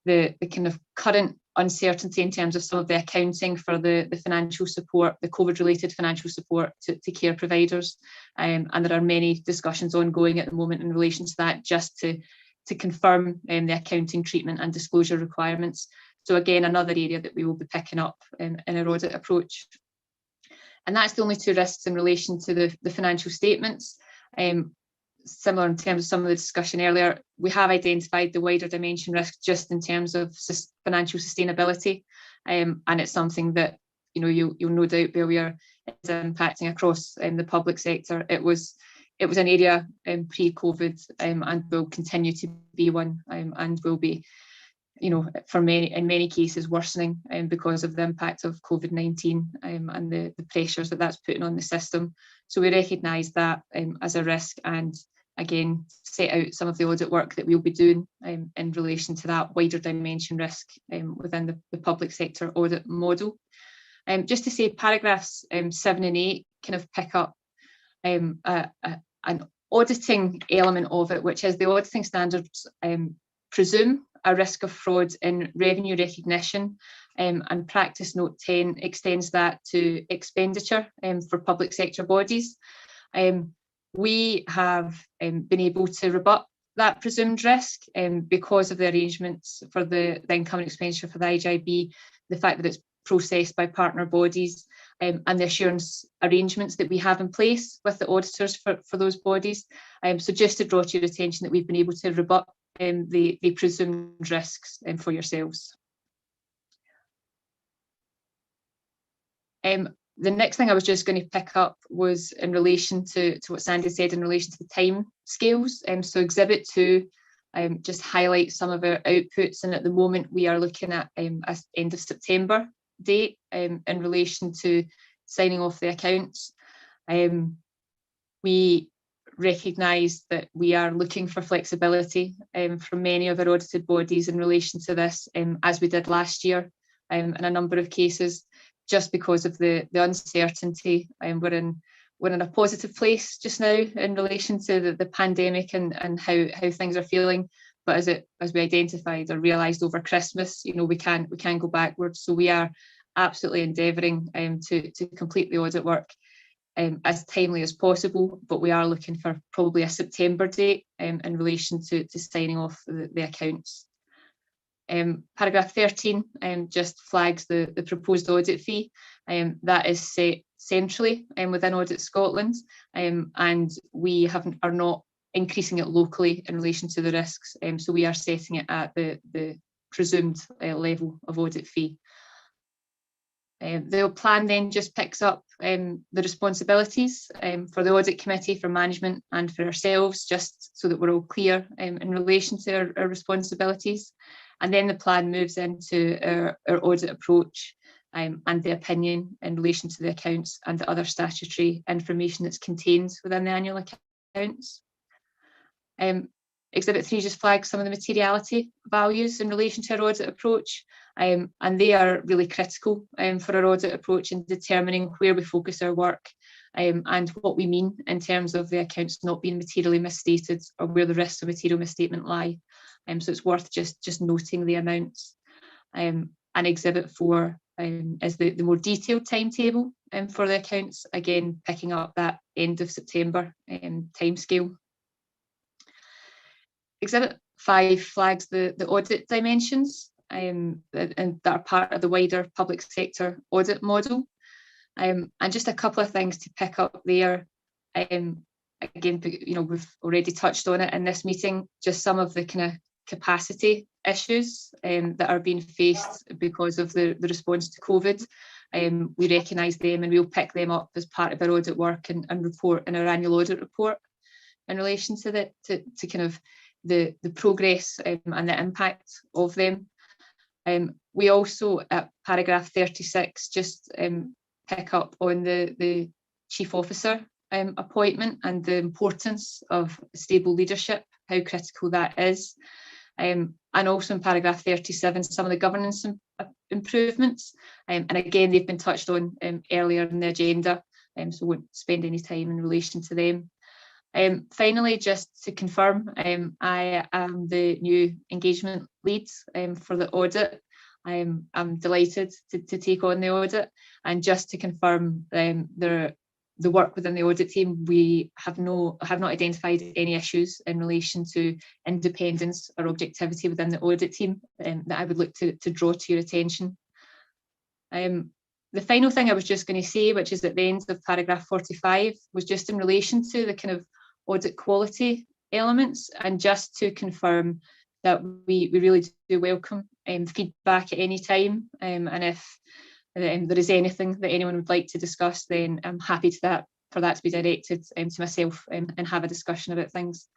the kind of current uncertainty in terms of some of the accounting for the financial support, the COVID-related financial support to care providers. And there are many discussions ongoing at the moment in relation to that, just to confirm the accounting treatment and disclosure requirements. So again, another area that we will be picking up in our audit approach. And that's the only two risks in relation to the financial statements. Similar in terms of some of the discussion earlier, we have identified the wider dimension risk just in terms of financial sustainability, and it's something that you'll no doubt be aware is impacting across the public sector. It was an area pre-COVID and will continue to be one, and will be, in many cases worsening because of the impact of COVID-19 and the pressures that's putting on the system. So we recognise that as a risk, and again set out some of the audit work that we'll be doing in relation to that wider dimension risk within the public sector audit model. Just to say, paragraphs 7 and 8 kind of pick up an auditing element of it, which is the auditing standards presume a risk of fraud in revenue recognition, and practice note 10 extends that to expenditure for public sector bodies. We have been able to rebut that presumed risk because of the arrangements for the income and expenditure for the IJB, the fact that it's processed by partner bodies, and the assurance arrangements that we have in place with the auditors for those bodies. So just to draw to your attention that we've been able to rebut the presumed risks for yourselves. The next thing I was just going to pick up was in relation to what Sandy said in relation to the time scales. So Exhibit 2 just highlights some of our outputs, and at the moment we are looking at a end of September date in relation to signing off the accounts. We recognise that we are looking for flexibility from many of our audited bodies in relation to this, as we did last year in a number of cases, just because of the uncertainty. We're in a positive place just now in relation to the pandemic and how things are feeling. But as we identified or realised over Christmas, we can go backwards. So we are absolutely endeavouring to complete the audit work as timely as possible, but we are looking for probably a September date in relation to signing off the accounts. Paragraph 13 just flags the proposed audit fee that is set centrally within Audit Scotland, and we are not increasing it locally in relation to the risks, so we are setting it at the presumed level of audit fee. The plan then just picks up the responsibilities for the audit committee, for management and for ourselves, just so that we're all clear in relation to our responsibilities. And then the plan moves into our audit approach and the opinion in relation to the accounts and the other statutory information that's contained within the annual accounts. Exhibit 3 just flags some of the materiality values in relation to our audit approach, and they are really critical for our audit approach in determining where we focus our work and what we mean in terms of the accounts not being materially misstated or where the risks of material misstatement lie. So it's worth just noting the amounts. And Exhibit 4 is the more detailed timetable for the accounts, again picking up that end of September timescale. Exhibit 5 flags the audit dimensions and that are part of the wider public sector audit model. And just a couple of things to pick up there. Again, we've already touched on it in this meeting, just some of the kind of capacity issues that are being faced because of the response to COVID. We recognise them and we'll pick them up as part of our audit work and report in our annual audit report in relation to kind of the progress and the impact of them. We also, at paragraph 36, just pick up on the chief officer appointment and the importance of stable leadership, how critical that is. And also in paragraph 37, some of the governance improvements. And again, they've been touched on earlier in the agenda, so won't spend any time in relation to them. Finally, just to confirm, I am the new engagement lead for the audit. I'm delighted to take on the audit, and just to confirm the work within the audit team, we have not identified any issues in relation to independence or objectivity within the audit team that I would look to draw to your attention. The final thing I was just going to say, which is at the end of paragraph 45, was just in relation to the kind of audit quality elements, and just to confirm that we really do welcome feedback at any time, and if there is anything that anyone would like to discuss, then I'm happy for that to be directed to myself and have a discussion about things.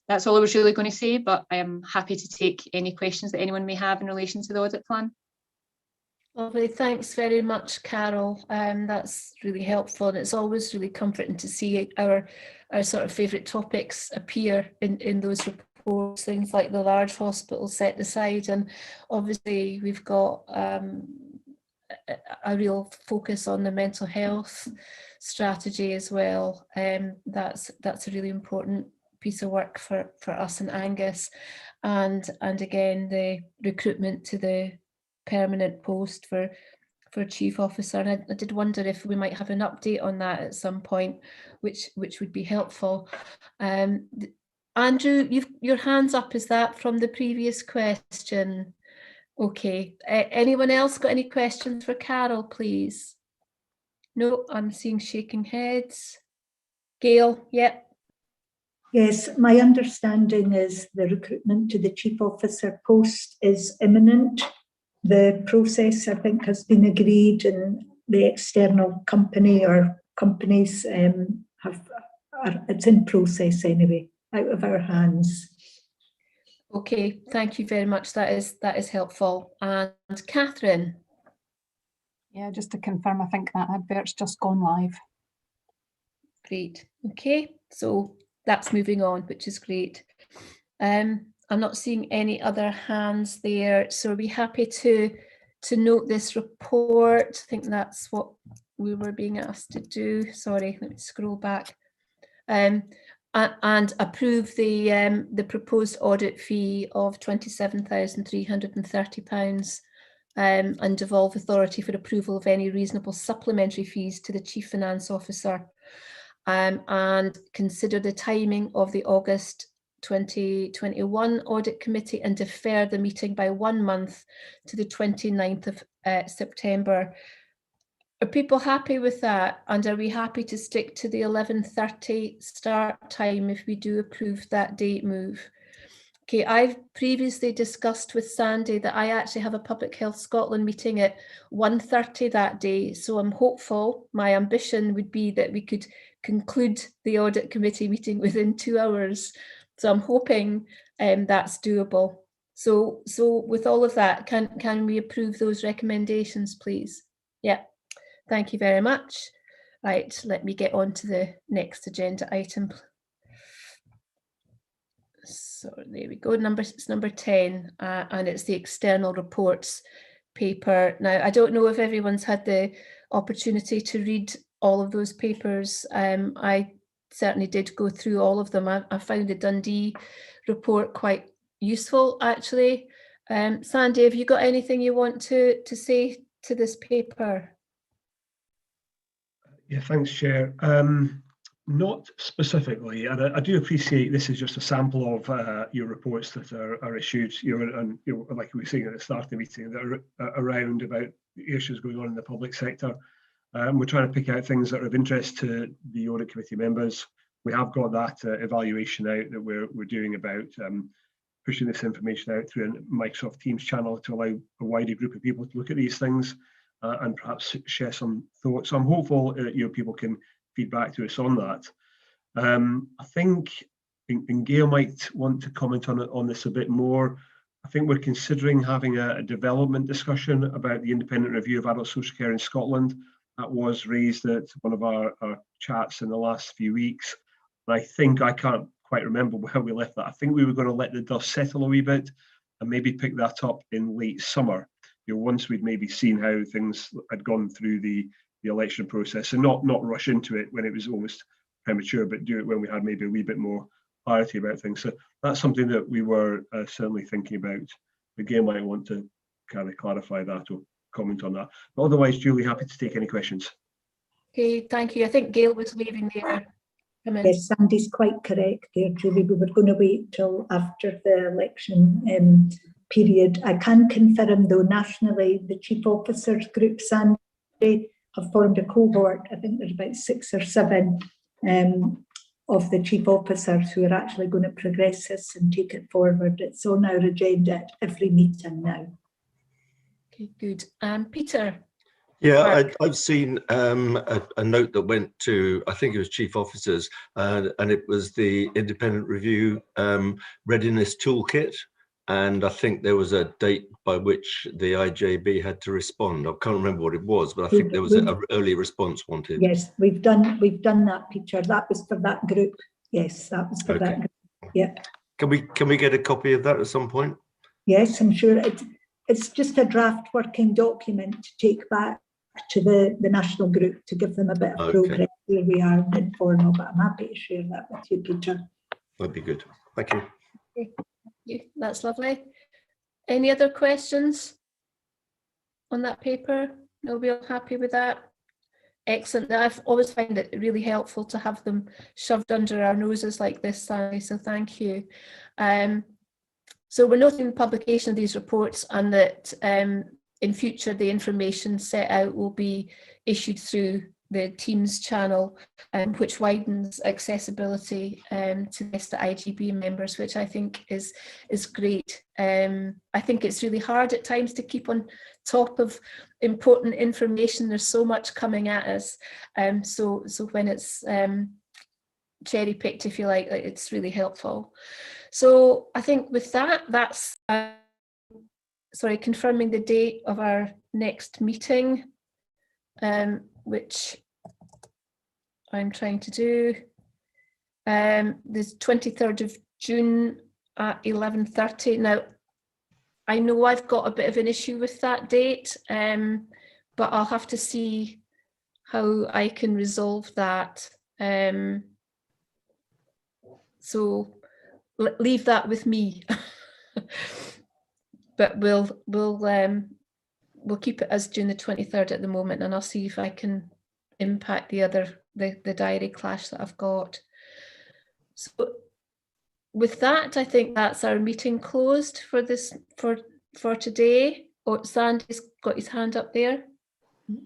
That's all I was really going to say, but I am happy to take any questions that anyone may have in relation to the audit plan. Lovely, thanks very much, Carol. That's really helpful, and it's always really comforting to see our sort of favourite topics appear in those reports, things like the large hospitals set aside, and obviously we've got a real focus on the mental health strategy as well. That's a really important piece of work for us and Angus, and again the recruitment to the permanent post for chief officer, and I did wonder if we might have an update on that at some point, which would be helpful. Andrew, your hand's up. Is that from the previous question? Okay, anyone else got any questions for Carol, please? No, I'm seeing shaking heads. Gail, yep. Yes, my understanding is the recruitment to the chief officer post is imminent. The process, I think, has been agreed, and the external company or companies it's in process anyway, out of our hands. Okay, thank you very much. That is helpful. And Catherine. Yeah, just to confirm, I think that advert's just gone live. Great. Okay, so that's moving on, which is great. I'm not seeing any other hands there, so are we happy to note this report? I think that's what we were being asked to do. Sorry, let me scroll back. And approve the proposed audit fee of £27,330 and devolve authority for approval of any reasonable supplementary fees to the Chief Finance Officer, and consider the timing of the August 2021 Audit Committee and defer the meeting by 1 month to the 29th of September. Are people happy with that? And are we happy to stick to the 11:30 start time if we do approve that date move? Okay, I've previously discussed with Sandy that I actually have a Public Health Scotland meeting at 1:30 that day. So I'm hopeful, my ambition would be that we could conclude the Audit Committee meeting within 2 hours. So I'm hoping that's doable. So with all of that, can we approve those recommendations, please? Yeah. Thank you very much. Right, let me get on to the next agenda item. So there we go, it's number 10, and it's the external reports paper. Now, I don't know if everyone's had the opportunity to read all of those papers. I certainly did go through all of them. I found the Dundee report quite useful, actually. Sandy, have you got anything you want to say to this paper? Yeah, thanks, Chair. Not specifically, and I do appreciate this is just a sample of your reports that are issued, and like we were saying at the start of the meeting, that are around about the issues going on in the public sector. We're trying to pick out things that are of interest to the Audit Committee members. We have got that evaluation out that we're doing about pushing this information out through a Microsoft Teams channel to allow a wider group of people to look at these things. And perhaps share some thoughts. So I'm hopeful people can feed back to us on that. I think, and Gail might want to comment on this a bit more. I think we're considering having a development discussion about the independent review of adult social care in Scotland. That was raised at one of our chats in the last few weeks. And I think, I can't quite remember where we left that. I think we were going to let the dust settle a wee bit and maybe pick that up in late summer. Once we'd maybe seen how things had gone through the election process, and not rush into it when it was almost premature, but do it when we had maybe a wee bit more clarity about things. So that's something that we were certainly thinking about. Again, might want to kind of clarify that or comment on that. But otherwise, Julie, happy to take any questions. Okay, thank you. I think Gail was waving there. Yes, Sandy's quite correct there, Julie. We were going to wait till after the election period. I can confirm, though, nationally, the Chief Officers Group, Sandy, have formed a cohort. I think there's about 6 or 7 of the Chief Officers who are actually going to progress this and take it forward. It's on our agenda at every meeting now. Okay, good. Peter? Yeah, I've seen a note that went to, I think it was Chief Officers, and it was the Independent Review Readiness Toolkit. And I think there was a date by which the IJB had to respond. I can't remember what it was, but I think there was an early response wanted. Yes, we've done that, Peter. That was for that group. Yes, that was for that group. Yeah. Can we get a copy of that at some point? Yes, I'm sure it's just a draft working document to take back to the national group to give them a bit of progress where we are informal, but I'm happy to share that with you, Peter. That'd be good. Thank you. Okay. That's lovely. Any other questions on that paper? No, we're all happy with that. Excellent. I've always found it really helpful to have them shoved under our noses like this, Sally, so thank you. So we're noting the publication of these reports, and that in future the information set out will be issued through the Teams channel, which widens accessibility to the rest of IJB members, which I think is great. I think it's really hard at times to keep on top of important information. There's so much coming at us. So when it's cherry picked, if you like, it's really helpful. So I think with that, that's confirming the date of our next meeting, which I'm trying to do, the 23rd of June at 11:30. Now, I know I've got a bit of an issue with that date, but I'll have to see how I can resolve that. So leave that with me. But we'll keep it as June the 23rd at the moment, and I'll see if I can impact the diary clash that I've got. So with that, I think that's our meeting closed for today. Oh, Sandy's got his hand up there.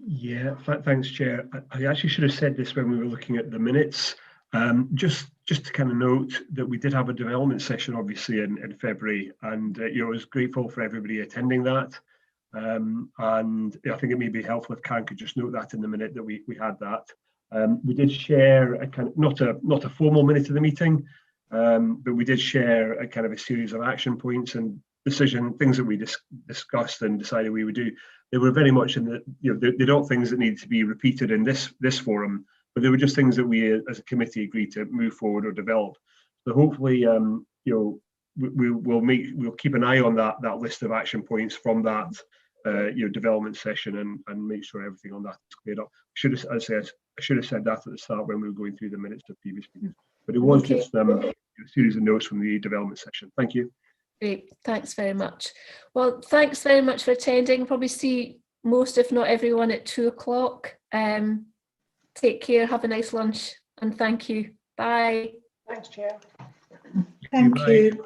Yeah, thanks, Chair. I actually should have said this when we were looking at the minutes. Just to kind of note that we did have a development session, obviously, in February, and I was grateful for everybody attending that. And I think it may be helpful if Karen could just note that in the minute that we had that. We did share a kind of not a formal minute of the meeting, but we did share a kind of a series of action points and things that we discussed and decided we would do. They were very much in they're not things that need to be repeated in this forum, but they were just things that we as a committee agreed to move forward or develop. So hopefully, we'll keep an eye on that list of action points from that development session and make sure everything on that is cleared up. I should have said that at the start when we were going through the minutes of previous meetings, but it was Okay. just a series of notes from the development session. Thank you. Great, thanks very much. Well, thanks very much for attending. Probably see most, if not everyone, at 2 o'clock. Take care, have a nice lunch, and thank you. Bye. Thanks, Chair. Thank you.